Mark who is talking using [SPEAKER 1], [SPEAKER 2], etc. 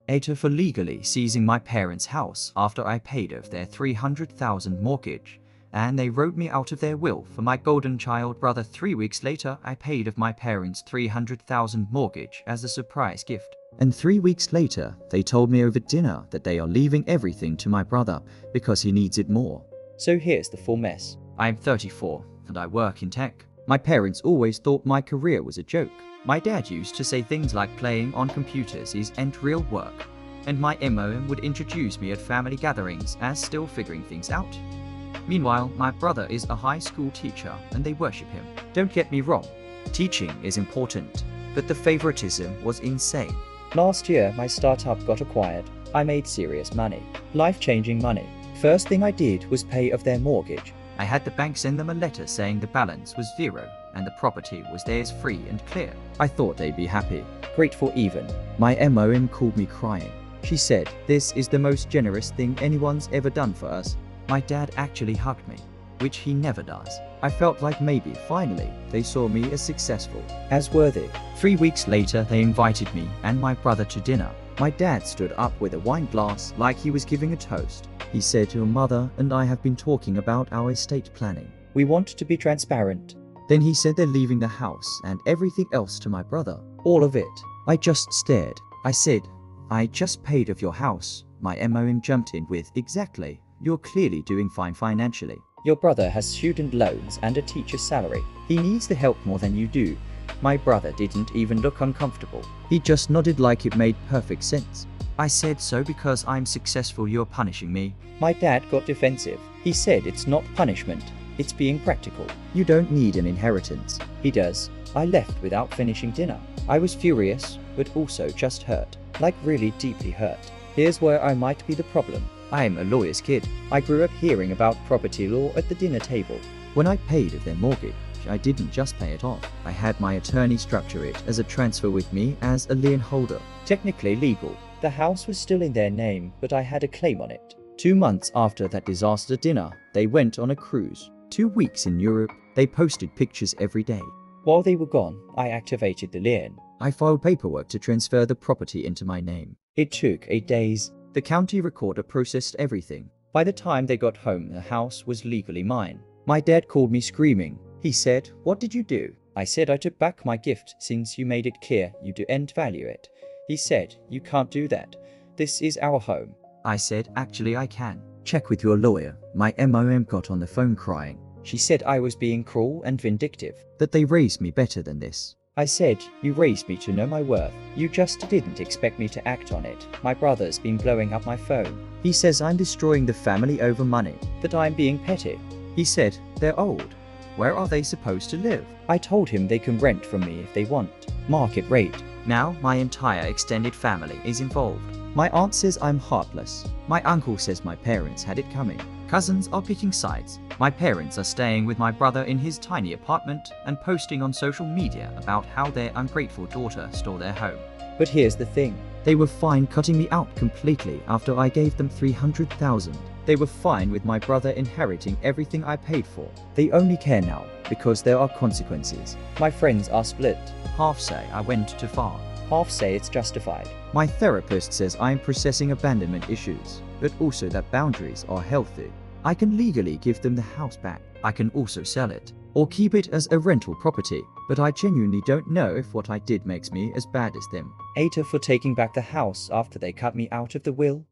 [SPEAKER 1] 8 for legally seizing my parents' house after I paid off their $300,000 mortgage, and they wrote me out of their will for my golden child brother. 3 weeks later, I paid off my parents' $300,000 mortgage as a surprise gift. And 3 weeks later, they told me over dinner that they are leaving everything to my brother because he needs it more. So here's the full mess. I'm 34 and I work in tech. My parents always thought my career was a joke. My dad used to say things like playing on computers isn't real work, and my MOM would introduce me at family gatherings as still figuring things out. Meanwhile, my brother is a high school teacher and they worship him. Don't get me wrong, teaching is important, but the favoritism was insane. Last year, my startup got acquired. I made serious money, life-changing money. First thing I did was pay off their mortgage. I had the bank send them a letter saying the balance was zero and the property was theirs free and clear. I thought they'd be happy. Grateful even. My MOM called me crying. She said, "This is the most generous thing anyone's ever done for us." My dad actually hugged me, which he never does. I felt like maybe finally they saw me as successful, as worthy. 3 weeks later, they invited me and my brother to dinner. My dad stood up with a wine glass like he was giving a toast. He said, "Your mother and I have been talking about our estate planning. We want to be transparent." Then he said they're leaving the house and everything else to my brother. All of it. I just stared. I said, "I just paid off your house." My MOM jumped in with, "Exactly. You're clearly doing fine financially. Your brother has student loans and a teacher's salary. He needs the help more than you do." My brother didn't even look uncomfortable. He just nodded like it made perfect sense. I said, "So because I'm successful, you're punishing me?" My dad got defensive. He said it's not punishment, it's being practical. You don't need an inheritance. He does. I left without finishing dinner. I was furious, but also just hurt. Like really deeply hurt. Here's where I might be the problem. I'm a lawyer's kid. I grew up hearing about property law at the dinner table. When I paid off their mortgage, I didn't just pay it off. I had my attorney structure it as a transfer with me as a lien holder. Technically legal. The house was still in their name, but I had a claim on it. 2 months after that disaster dinner, they went on a cruise. 2 weeks in Europe, they posted pictures every day. While they were gone, I activated the lien. I filed paperwork to transfer the property into my name. It took 8 days. The county recorder processed everything. By the time they got home, the house was legally mine. My dad called me screaming. He said, "What did you do?" I said, "I took back my gift since you made it clear you don't value it." He said, "You can't do that. This is our home." I said, "Actually, I can. Check with your lawyer." My MOM got on the phone crying. She said I was being cruel and vindictive, that they raised me better than this. I said, "You raised me to know my worth. You just didn't expect me to act on it." My brother's been blowing up my phone. He says I'm destroying the family over money, that I'm being petty. He said, "They're old. Where are they supposed to live?" I told him they can rent from me if they want. Market rate. Now my entire extended family is involved. My aunt says I'm heartless. My uncle says my parents had it coming. Cousins are picking sides. My parents are staying with my brother in his tiny apartment and posting on social media about how their ungrateful daughter stole their home. But here's the thing. They were fine cutting me out completely after I gave them $300,000. They were fine with my brother inheriting everything I paid for. They only care now because there are consequences. My friends are split. Half say I went too far. Half say it's justified. My therapist says I'm processing abandonment issues, but also that boundaries are healthy. I can legally give them the house back. I can also sell it, or keep it as a rental property, but I genuinely don't know if what I did makes me as bad as them. 8 for taking back the house after they cut me out of the will.